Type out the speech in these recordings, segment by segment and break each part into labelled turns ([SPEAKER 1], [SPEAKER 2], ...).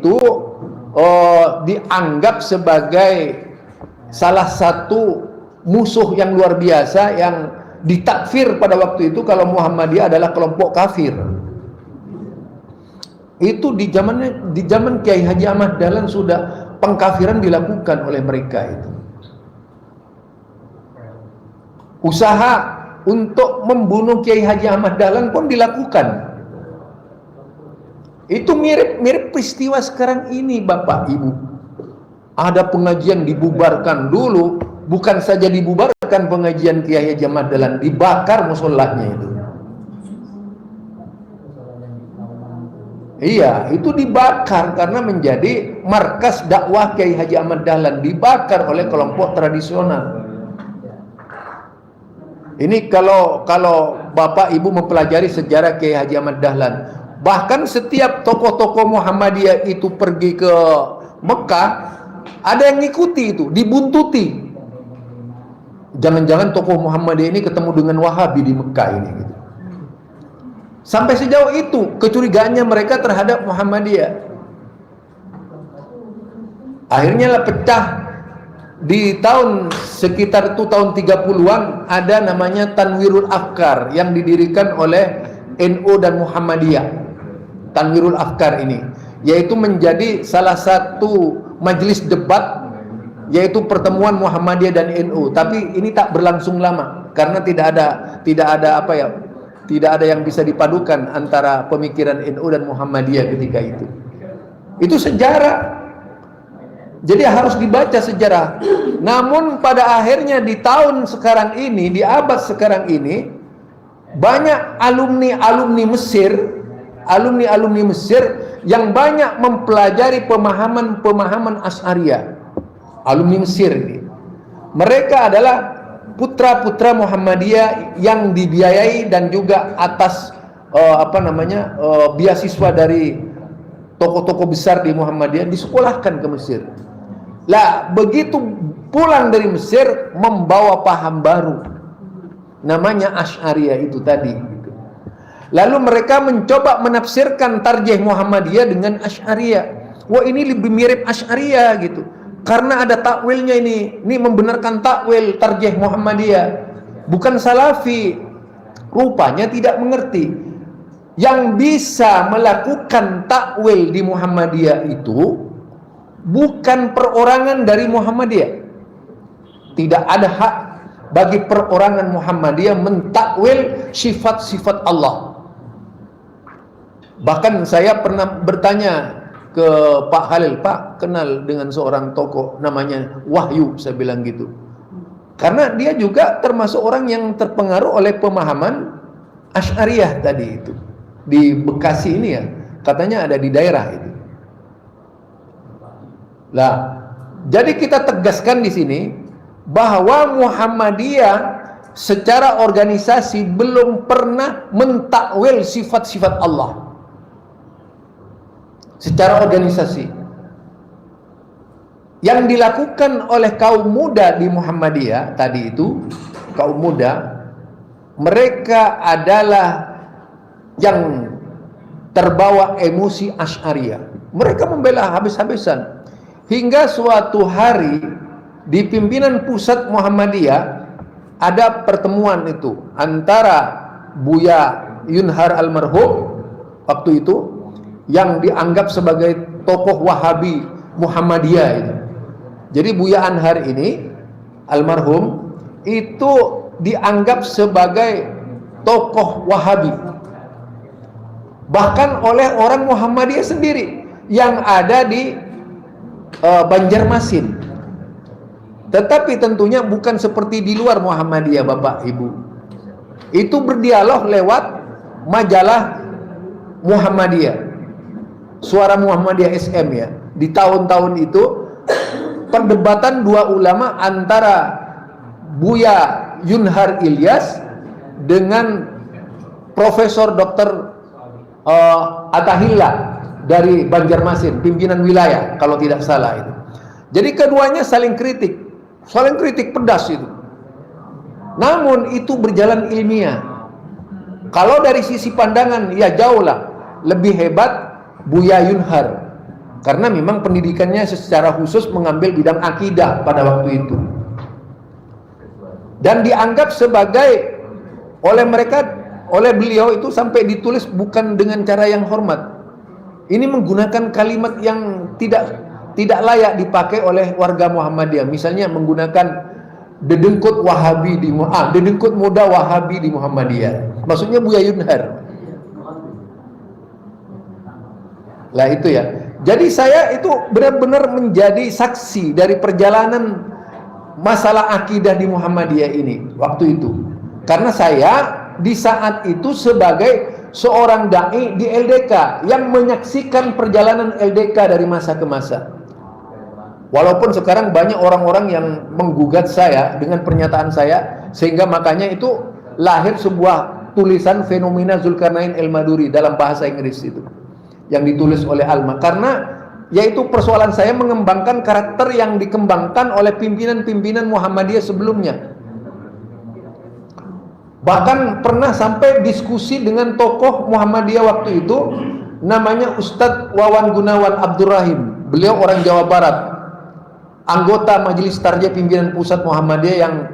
[SPEAKER 1] itu dianggap sebagai salah satu musuh yang luar biasa yang ditakfir pada waktu itu kalau Muhammadiyah adalah kelompok kafir. Itu di zaman Kiai Haji Ahmad Dahlan sudah pengkafiran dilakukan oleh mereka itu. Usaha untuk membunuh Kiai Haji Ahmad Dahlan pun dilakukan. Itu mirip peristiwa sekarang ini, Bapak Ibu. Ada pengajian dibubarkan dulu, bukan saja dibubarkan pengajian Kiai Haji Ahmad Dahlan, dibakar musolahnya itu. Iya, itu dibakar karena menjadi markas dakwah Kiai Haji Ahmad Dahlan, dibakar oleh kelompok tradisional. Ini kalau Bapak Ibu mempelajari sejarah Kiai Haji Ahmad Dahlan, bahkan setiap tokoh-tokoh Muhammadiyah itu pergi ke Mekah, ada yang ngikuti itu, dibuntuti. Jangan-jangan tokoh Muhammadiyah ini ketemu dengan Wahabi di Mekah ini gitu. Sampai sejauh itu kecurigaannya mereka terhadap Muhammadiyah. Akhirnya lah pecah. Di tahun sekitar itu tahun 30-an ada namanya Tanwirul Afkar yang didirikan oleh NU dan Muhammadiyah. Tanwirul Afkar ini yaitu menjadi salah satu majelis debat, yaitu pertemuan Muhammadiyah dan NU. Tapi ini tak berlangsung lama karena tidak ada yang bisa dipadukan antara pemikiran NU dan Muhammadiyah ketika itu. Itu sejarah. Jadi harus dibaca sejarah. Namun pada akhirnya di tahun sekarang ini, di abad sekarang ini, banyak alumni Mesir yang banyak mempelajari pemahaman Asy'ariyah. Alumni Mesir ini. Mereka adalah putra-putra Muhammadiyah yang dibiayai dan juga atas beasiswa dari tokoh-tokoh besar di Muhammadiyah disekolahkan ke Mesir. Lah begitu pulang dari Mesir membawa paham baru, namanya Asy'ariyah itu tadi. Lalu mereka mencoba menafsirkan tarjih Muhammadiyah dengan Asy'ariyah. Wah, ini lebih mirip Asy'ariyah gitu. Karena ada takwilnya ini membenarkan takwil tarjih Muhammadiyah, bukan Salafi. Rupanya tidak mengerti. Yang bisa melakukan takwil di Muhammadiyah itu bukan perorangan dari Muhammadiyah. Tidak ada hak bagi perorangan Muhammadiyah mentakwil sifat-sifat Allah. Bahkan saya pernah bertanya ke Pak Khalil, Pak kenal dengan seorang tokoh namanya Wahyu, saya bilang gitu. Karena dia juga termasuk orang yang terpengaruh oleh pemahaman Asy'ariyah tadi itu. Di Bekasi ini ya, katanya ada di daerah itu. Lah, jadi kita tegaskan di sini bahwa Muhammadiyah secara organisasi belum pernah mentakwil sifat-sifat Allah. Secara organisasi yang dilakukan oleh kaum muda di Muhammadiyah tadi itu, kaum muda, mereka adalah yang terbawa emosi Asy'ariyah. Mereka membela habis-habisan hingga suatu hari di pimpinan pusat Muhammadiyah ada pertemuan itu antara Buya Yunhar almarhum waktu itu, yang dianggap sebagai tokoh Wahabi Muhammadiyah itu. Jadi Buya Anhar ini almarhum itu dianggap sebagai tokoh Wahabi, bahkan oleh orang Muhammadiyah sendiri yang ada di Banjarmasin. Tetapi tentunya bukan seperti di luar Muhammadiyah, Bapak Ibu. Itu berdialog lewat majalah Muhammadiyah, Suara Muhammadiyah SM ya. Di tahun-tahun itu perdebatan dua ulama antara Buya Yunhar Ilyas dengan Profesor Dr. Attahillah dari Banjarmasin, pimpinan wilayah kalau tidak salah itu. Jadi keduanya saling kritik pedas itu. Namun itu berjalan ilmiah. Kalau dari sisi pandangan ya jauh lah lebih hebat Buya Yunhar. karena memang pendidikannya secara khusus mengambil bidang akidah pada waktu itu, dan dianggap sebagai oleh beliau itu sampai ditulis bukan dengan cara yang hormat. Ini menggunakan kalimat yang tidak layak dipakai oleh warga Muhammadiyah. Misalnya menggunakan dedengkut dedengkut muda Wahabi di Muhammadiyah. Maksudnya Buya Yunhar. Lah itu ya. Jadi saya itu benar-benar menjadi saksi dari perjalanan masalah akidah di Muhammadiyah ini waktu itu. Karena saya di saat itu sebagai seorang dai di LDK yang menyaksikan perjalanan LDK dari masa ke masa. Walaupun sekarang banyak orang-orang yang menggugat saya dengan pernyataan saya, sehingga makanya itu lahir sebuah tulisan Fenomena Zulkarnain El-Maduri dalam bahasa Inggris itu, yang ditulis oleh Alma, karena yaitu persoalan saya mengembangkan karakter yang dikembangkan oleh pimpinan-pimpinan Muhammadiyah sebelumnya. Bahkan pernah sampai diskusi dengan tokoh Muhammadiyah waktu itu, namanya Ustadz Wawan Gunawan Abdurrahim. Beliau orang Jawa Barat, anggota Majelis Tarjih Pimpinan Pusat Muhammadiyah yang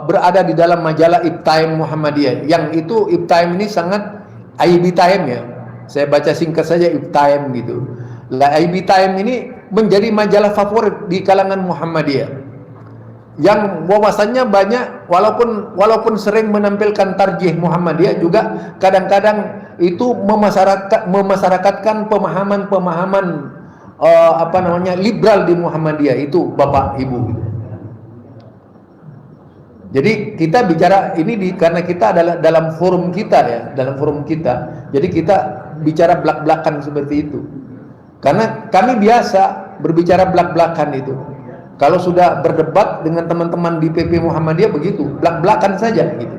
[SPEAKER 1] berada di dalam majalah Ibtaim Muhammadiyah. Yang itu Ibtaim ini sangat IB Time ya. Saya baca singkat saja Ibtaim gitu. Lah IB Time ini menjadi majalah favorit di kalangan Muhammadiyah. Yang wawasannya banyak, walaupun sering menampilkan tarjih Muhammadiyah, juga kadang-kadang itu memasyarakatkan pemahaman-pemahaman liberal di Muhammadiyah itu, Bapak Ibu. Jadi kita bicara ini karena kita adalah dalam forum kita ya, jadi kita bicara belak-belakan seperti itu. Karena kami biasa berbicara belak-belakan itu. Kalau sudah berdebat dengan teman-teman di PP Muhammadiyah begitu, belak-belakan saja gitu.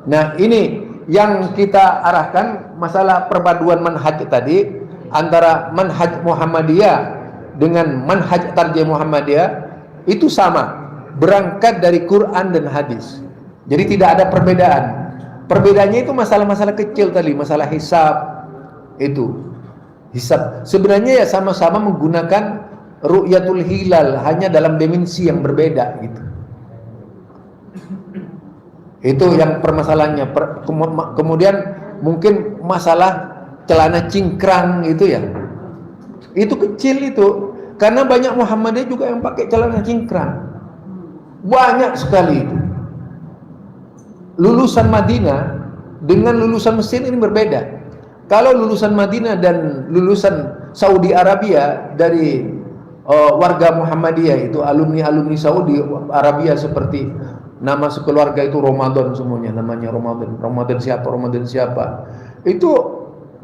[SPEAKER 1] Nah, ini yang kita arahkan, masalah perpaduan manhaj tadi antara manhaj Muhammadiyah dengan manhaj Tarjih Muhammadiyah itu sama, berangkat dari Quran dan hadis. Jadi tidak ada perbedaan. Perbedaannya itu masalah-masalah kecil tadi, masalah hisab itu. Hisab sebenarnya ya sama-sama menggunakan ru'yatul hilal, hanya dalam dimensi yang berbeda gitu. Itu yang permasalahannya. Kemudian mungkin masalah celana cingkrang itu ya, itu kecil itu, karena banyak Muhammadiyah juga yang pakai celana cingkrang, banyak sekali itu. Lulusan Madinah dengan lulusan Mesir ini berbeda. Kalau lulusan Madinah dan lulusan Saudi Arabia dari warga Muhammadiyah itu, alumni Saudi Arabia, seperti nama sekeluarga itu Ramadan semuanya, namanya Ramadan siapa, itu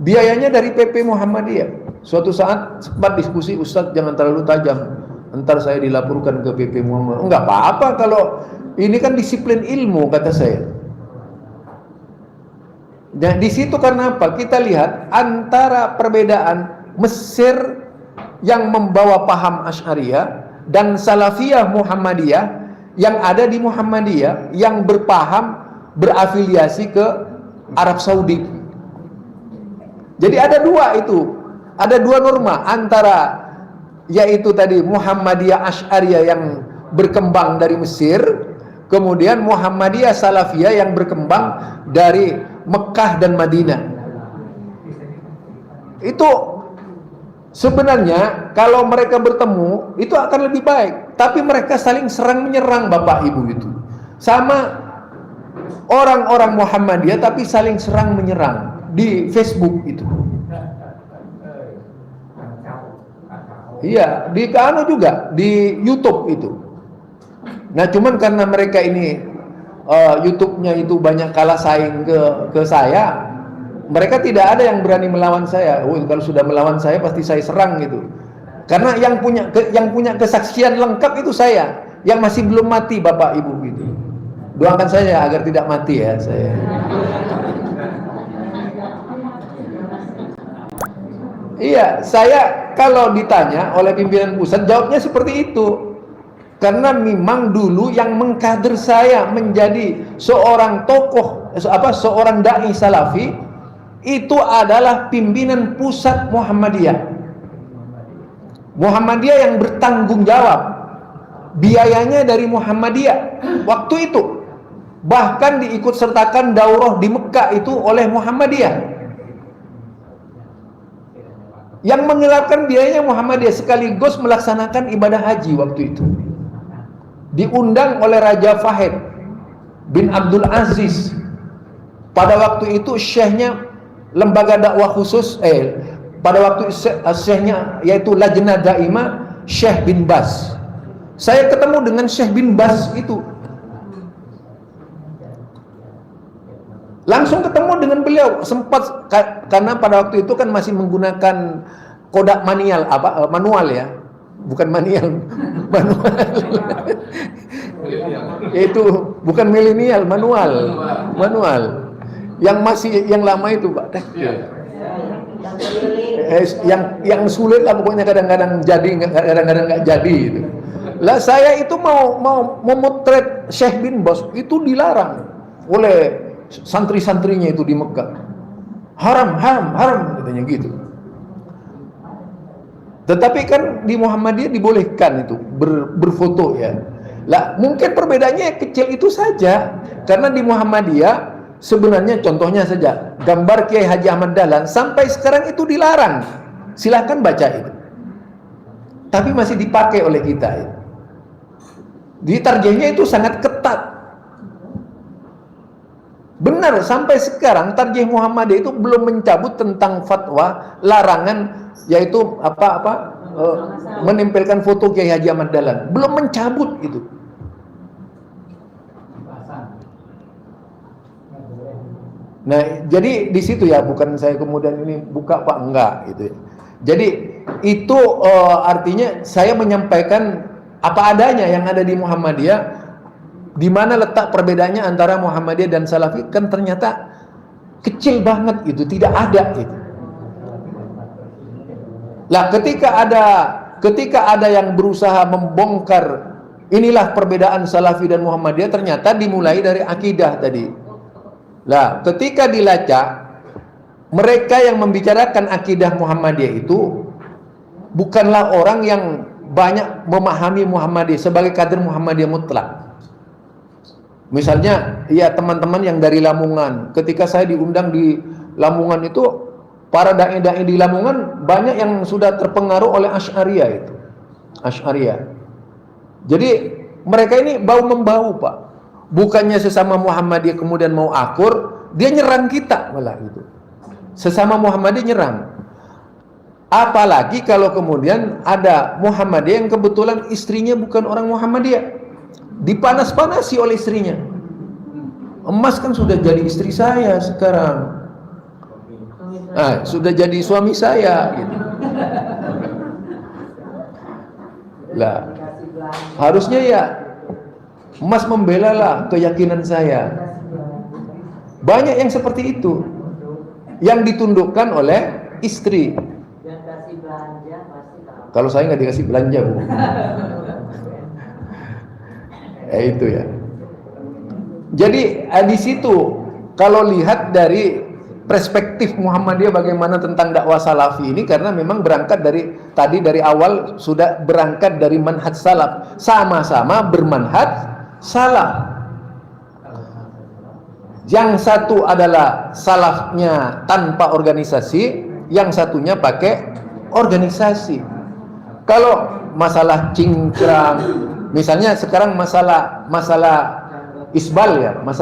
[SPEAKER 1] biayanya dari PP Muhammadiyah. Suatu saat sempat diskusi, Ustadz jangan terlalu tajam, ntar saya dilaporkan ke PP Muhammadiyah. Enggak apa-apa, kalau ini kan disiplin ilmu, kata saya. Dan di situ karena apa? Kita lihat antara perbedaan Mesir yang membawa paham Asy'ariyah dan Salafiyah Muhammadiyah yang ada di Muhammadiyah yang berafiliasi ke Arab Saudi. Jadi ada dua norma, antara yaitu tadi Muhammadiyah Asy'ariyah yang berkembang dari Mesir, kemudian Muhammadiyah Salafiyah yang berkembang dari Mekah dan Madinah. Itu sebenarnya kalau mereka bertemu itu akan lebih baik, tapi mereka saling serang menyerang, Bapak Ibu, itu sama orang-orang Muhammadiyah tapi saling serang menyerang di Facebook itu. Iya, di Kano juga, di YouTube itu. Nah, cuman karena mereka ini YouTube-nya itu banyak kalah saing ke saya, mereka tidak ada yang berani melawan saya. Kalau sudah melawan saya pasti saya serang gitu. Karena yang punya kesaksian lengkap itu saya, yang masih belum mati, Bapak Ibu gitu. Doakan saya agar tidak mati ya saya. Iya, saya kalau ditanya oleh pimpinan pusat jawabnya seperti itu. Karena memang dulu yang mengkader saya menjadi seorang tokoh, seorang dai salafi, itu adalah pimpinan pusat Muhammadiyah. Muhammadiyah yang bertanggung jawab. Biayanya dari Muhammadiyah waktu itu. Bahkan diikut sertakan daurah di Mekah itu oleh Muhammadiyah. Yang menggelarkan biayanya Muhammadiyah, sekaligus melaksanakan ibadah haji waktu itu. Diundang oleh Raja Fahid bin Abdul Aziz. Pada waktu itu syekhnya lembaga dakwah khusus, pada waktu syekhnya yaitu Lajnah Daimah, Syekh bin Baz. Saya ketemu dengan Syekh bin Baz itu. Langsung ketemu dengan beliau. Sempat, karena pada waktu itu kan masih menggunakan kodak manual ya. Bukan manual, manual. Itu bukan milenial, manual. Yang lama itu, Pak. Yang sulit lah pokoknya, kadang-kadang jadi, kadang-kadang nggak jadi itu. Lah saya itu mau memotret Syekh bin Baz itu dilarang oleh santri-santrinya itu di Mekah. Haram katanya gitu. Tetapi kan di Muhammadiyah dibolehkan itu berfoto ya. Lah mungkin perbedaannya kecil itu saja, karena di Muhammadiyah sebenarnya contohnya saja gambar Kiai Haji Ahmad Dahlan sampai sekarang itu dilarang. Silahkan baca itu. Tapi masih dipakai oleh kita ya. Di tarjihnya itu sangat ketat. Benar, sampai sekarang tarjih Muhammadiyah itu belum mencabut tentang fatwa larangan, yaitu menempelkan foto Kiai Haji Ahmad Dahlan. Belum mencabut itu. Nah, jadi di situ ya, bukan saya kemudian ini buka Pak, enggak gitu ya. Jadi itu artinya saya menyampaikan apa adanya yang ada di Muhammadiyah. Di mana letak perbedaannya antara Muhammadiyah dan Salafi, kan ternyata kecil banget itu, tidak ada itu. Lah ketika ada yang berusaha membongkar inilah perbedaan Salafi dan Muhammadiyah, ternyata dimulai dari akidah tadi. Lah ketika dilacak, mereka yang membicarakan akidah Muhammadiyah itu bukanlah orang yang banyak memahami Muhammadiyah sebagai kader Muhammadiyah mutlak. Misalnya, ya teman-teman yang dari Lamongan, ketika saya diundang di Lamongan itu, para dai-dai di Lamongan banyak yang sudah terpengaruh oleh Asy'ariyah itu. Asy'ariyah. Jadi mereka ini bau-membau, Pak. Bukannya sesama Muhammadiyah kemudian mau akur, dia nyerang kita malah itu. Sesama Muhammadiyah nyerang. Apalagi kalau kemudian ada Muhammadiyah yang kebetulan istrinya bukan orang Muhammadiyah. Dipanas-panasi oleh istrinya. Emas kan sudah jadi istri saya sekarang. Sudah jadi suami saya gitu. Lah, harusnya ya Emas membelalah keyakinan saya. Banyak yang seperti itu yang ditundukkan oleh istri. Kalau saya nggak dikasih belanja, Bu. Itu ya. Jadi di situ kalau lihat dari perspektif Muhammadiyah bagaimana tentang dakwah salafi ini, karena memang berangkat dari awal sudah berangkat dari manhaj salaf, sama-sama bermanhaj salaf. Yang satu adalah salafnya tanpa organisasi, yang satunya pakai organisasi. Kalau masalah cingkrang, misalnya sekarang masalah isbal ya, masalah